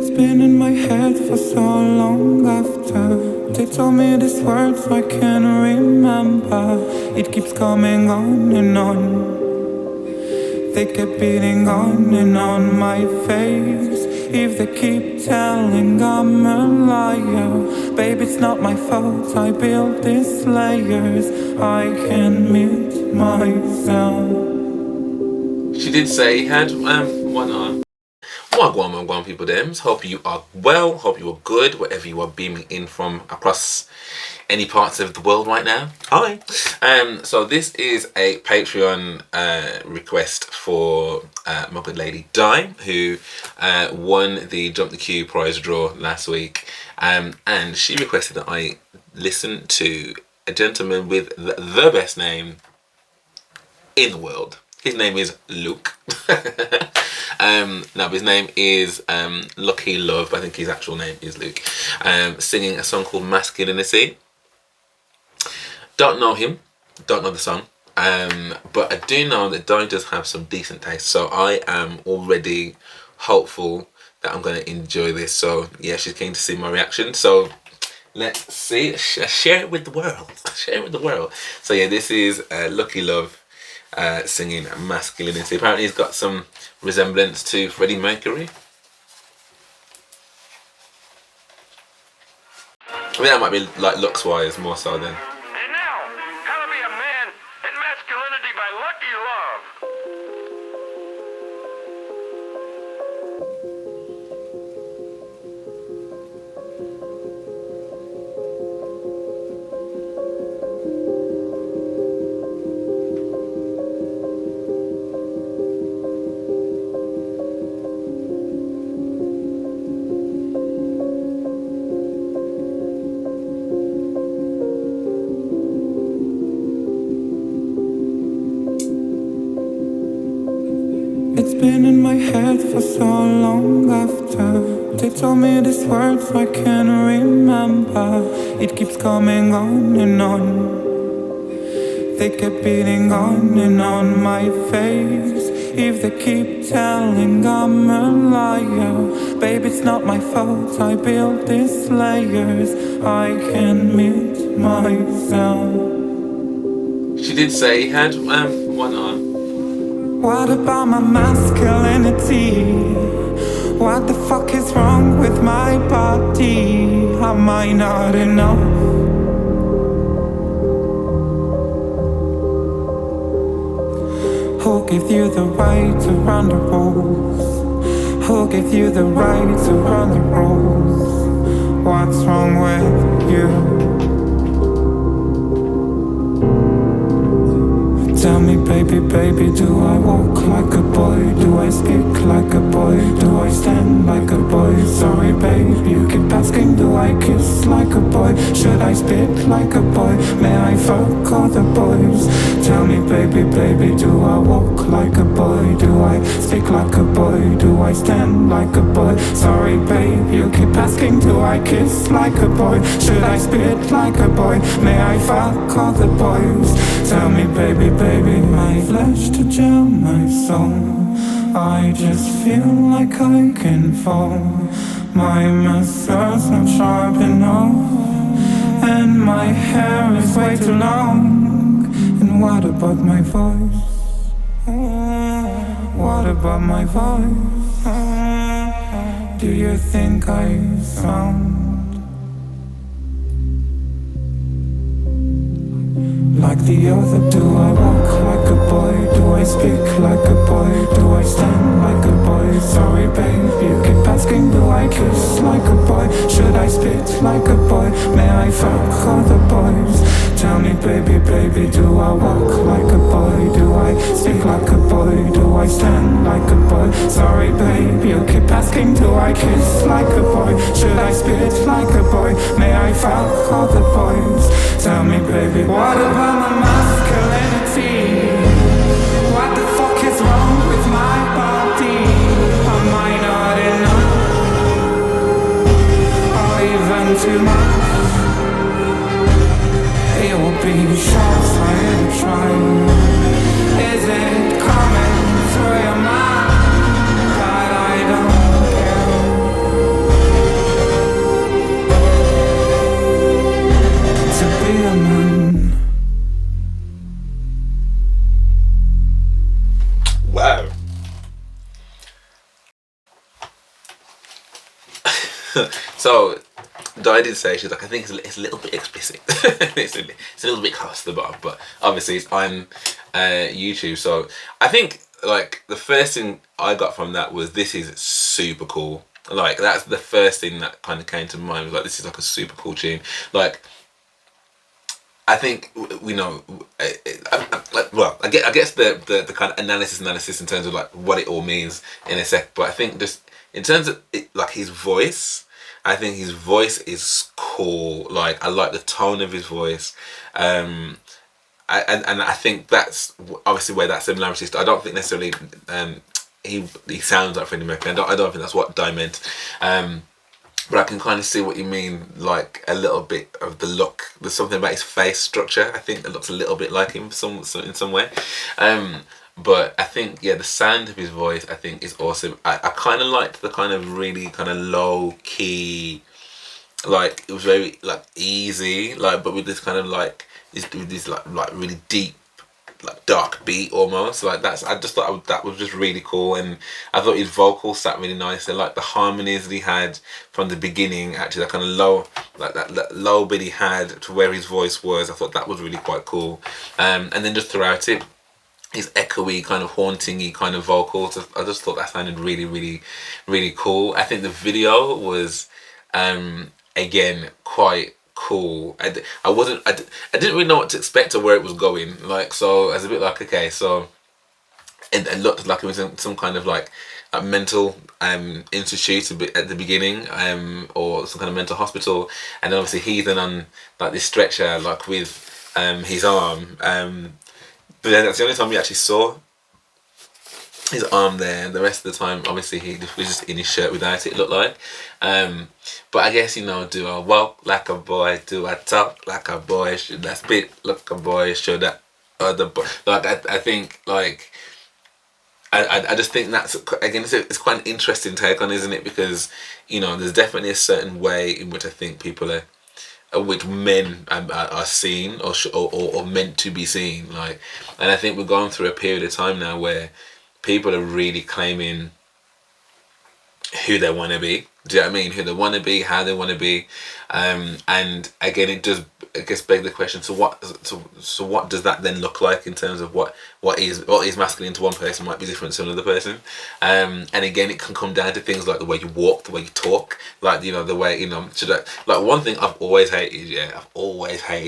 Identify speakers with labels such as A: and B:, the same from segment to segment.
A: It's been in my head for so long after they told me these words I can't remember. It keeps coming on and on. They keep beating on and on my face. If they keep telling I'm a liar, babe, it's not my fault. I built these layers. I can't meet myself.
B: She did say he had one arm. Wagwan people dems. Hope you are well, hope you are good, wherever you are beaming in from across any parts of the world right now. Hi. So this is a Patreon request for my good lady Di, who won the Jump the Queue prize draw last week. And she requested that I listen to a gentleman with the best name in the world. His name is Luke. Now his name is Lucky Love. I think his actual name is Luke. Singing a song called Masculinity. Don't know him. Don't know the song. But I do know that Di does have some decent taste. So I am already hopeful that I'm going to enjoy this. So yeah, she's keen to see my reaction. So let's see. Share it with the world. Share it with the world. So yeah, this is Lucky Love. Singing Masculinity. Apparently he's got some resemblance to Freddie Mercury. I think that might be like looks wise more so than.
C: And now, How to Be a Man in Masculinity by Lucky Love.
A: It's been in my head for so long after they told me these words I can't remember. It keeps coming on and on. They keep beating on and on my face. If they keep telling I'm a liar, babe, it's not my fault. I built these layers. I can't meet myself.
B: She did say he had one arm.
A: What about my masculinity? What the fuck is wrong with my body? Am I not enough? Who gave you the right to run the rules? Who gave you the right to run the rules? What's wrong with you? Tell me, baby, baby, do I walk like a boy? Do I speak like a boy? Do I stand like a boy? Sorry, babe, you keep asking, do I kiss like a boy? Should I spit like a boy? May I fuck all the boys? Tell me, baby, baby, do I walk like a boy? Do I speak like a boy? Do I stand like a boy? Sorry, babe, you keep asking, do I kiss like a boy? Should I spit like a boy? May I fuck all the boys? Tell me, baby, baby, my flesh to gel my soul. I just feel like I can fall. My mascara's not sharp enough, and my hair is way too long. And what about my voice? What about my voice? Do you think I sound like the other? Do I walk like a boy? Do I speak like a boy? Do I stand like a boy? Sorry, babe, you keep asking, do I kiss like a boy? Should I spit like a boy? May I fuck all the boys? Tell me, baby, baby, do I walk like a boy? Do I speak like a boy? Do I stand like a boy? Sorry, babe, you keep asking, do I kiss like a boy? Should I spit like a boy? May I fuck all the boys? Tell me, baby, what about my masculinity? What the fuck is wrong with my body? Am I not enough? Or even too much? It will be shots I didn't try. Is it coming through your mind that I don't care?
B: So Di did say, she's like, I think it's a little bit explicit. It's a little bit close to the bottom, but obviously it's on YouTube. So I think like the first thing I got from that was, this is super cool. Like that's the first thing that kind of came to mind, was like, this is like a super cool tune. Like I think we know. Well, I guess the kind of analysis in terms of like what it all means in a sec. But I think just in terms of it, like his voice, I think his voice is cool. Like I like the tone of his voice. And I think that's obviously where that similarity is. I don't think necessarily he sounds like Freddie Mercury. I don't think that's what Di meant. But I can kind of see what you mean, like a little bit of the look. There's something about his face structure, I think, that looks a little bit like him in some way. But I think, yeah, the sound of his voice, I think, is awesome. I kind of liked the kind of really kind of low key, like it was very like easy, like, but with this kind of like this like really deep, like dark beat almost. Like that's, I just thought that was just really cool, and I thought his vocals sat really nice. And like the harmonies that he had from the beginning, actually that kind of low, like that low bit he had to where his voice was, I thought that was really quite cool. And then just throughout it, his echoey kind of hauntingy kind of vocals, I just thought that sounded really cool. I think the video was again quite cool. I didn't really know what to expect or where it was going, like, so I was a bit like, okay, so it looked like it was in some kind of like a mental institute a bit at the beginning, or some kind of mental hospital, and then obviously he's then on like this stretcher, like with his arm, but then that's the only time we actually saw his arm there. The rest of the time, obviously, he was just in his shirt without it, looked like. But I guess, you know, do I walk like a boy? Do I talk like a boy? Should I spit like a boy? Should I other boy? Like, I think, like, I just think that's, again, it's quite an interesting take on, isn't it? Because, you know, there's definitely a certain way in which I think people are, which men are seen or meant to be seen, like, and I think we're going through a period of time now where people are really claiming who they want to be. Do you know what I mean? Who they want to be, how they want to be, and again, it does, I guess, beg the question. So what does that then look like in terms of what is masculine to one person might be different to another person, and again, it can come down to things like the way you walk, the way you talk, like, you know, the way, you know, like one thing I've always hated,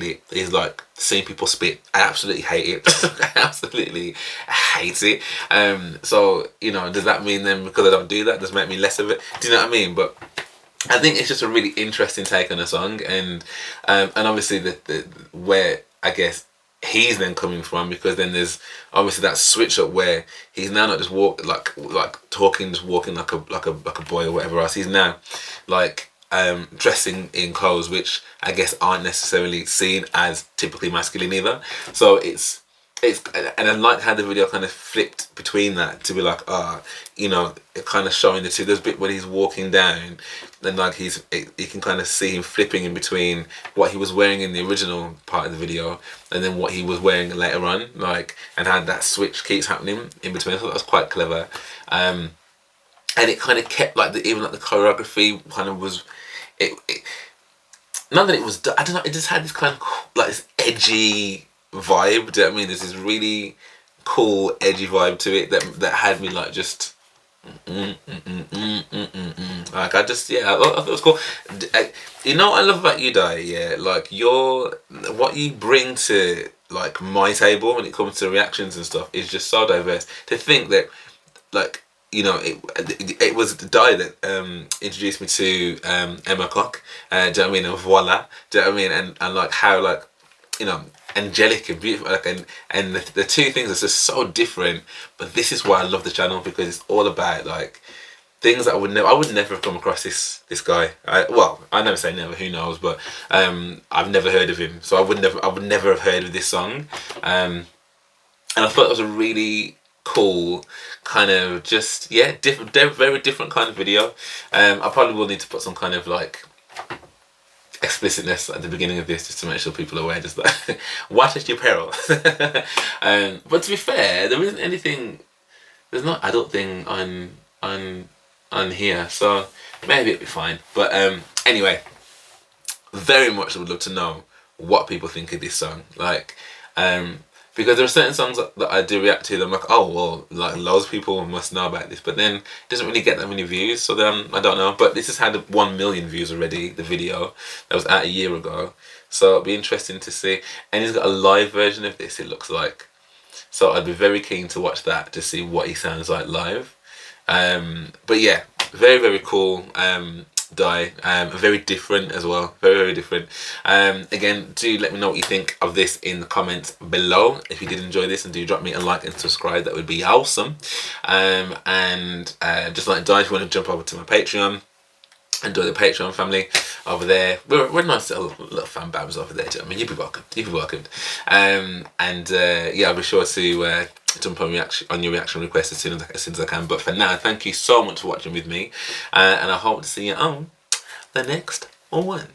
B: it, is like seeing people spit. I absolutely hate it. I absolutely hate it. So, you know, does that mean then because I don't do that, does it make me less of it? Do you know what I mean? But I think it's just a really interesting take on a song, and obviously the where I guess he's then coming from, because then there's obviously that switch up where he's now not just walking like walking like a boy or whatever else. He's now like dressing in clothes which I guess aren't necessarily seen as typically masculine either. So it's and I like how the video kind of flipped between that to be like, you know, it kind of showing the two. There's a bit when he's walking down, then like you can kind of see him flipping in between what he was wearing in the original part of the video and then what he was wearing later on, like, and how that switch keeps happening in between. I thought that was quite clever, and it kind of kept like even like the choreography kind of was it not that it was, I don't know, it just had this kind of like this edgy vibe. Do you know what I mean? There's this really cool edgy vibe to it that had me like just like I just, yeah, I thought it was cool. You know what I love about you, Di? Yeah, like what you bring to like my table when it comes to reactions and stuff is just so diverse. To think that, like, you know, it was Di that introduced me to Emma Cock. Do you know what I mean? And voila. Do you know what I mean? And like how, like, you know, angelic and beautiful, like, and the two things are just so different. But this is why I love the channel, because it's all about like things that I would never have come across this guy. I never say never, who knows, but I've never heard of him, so I would never have heard of this song, and I thought it was a really cool kind of just, yeah, very different kind of video. I probably will need to put some kind of like explicitness at the beginning of this just to make sure people are aware, just like watch at your peril. But to be fair, there isn't anything, there's not adult thing on here, so maybe it'll be fine. But anyway, very much would love to know what people think of this song. Like, because there are certain songs that I do react to. That I'm like, oh well, like loads of people must know about this, but then it doesn't really get that many views. So then I don't know. But this has had 1 million views already. The video that was out a year ago. So it'll be interesting to see. And he's got a live version of this. It looks like. So I'd be very keen to watch that to see what he sounds like live. But yeah, very, very cool. Die, very different as well, very, very different. Again, do let me know what you think of this in the comments below. If you did enjoy this, and do drop me a like and subscribe, that would be awesome. And just like Die, if you want to jump over to my Patreon and join the Patreon family over there, we're nice little fan babs over there. I mean, you'd be welcome. You'd be welcomed. Yeah, I'll be sure to jump on your reaction request as soon as I can. But for now, thank you so much for watching with me, and I hope to see you on the next one.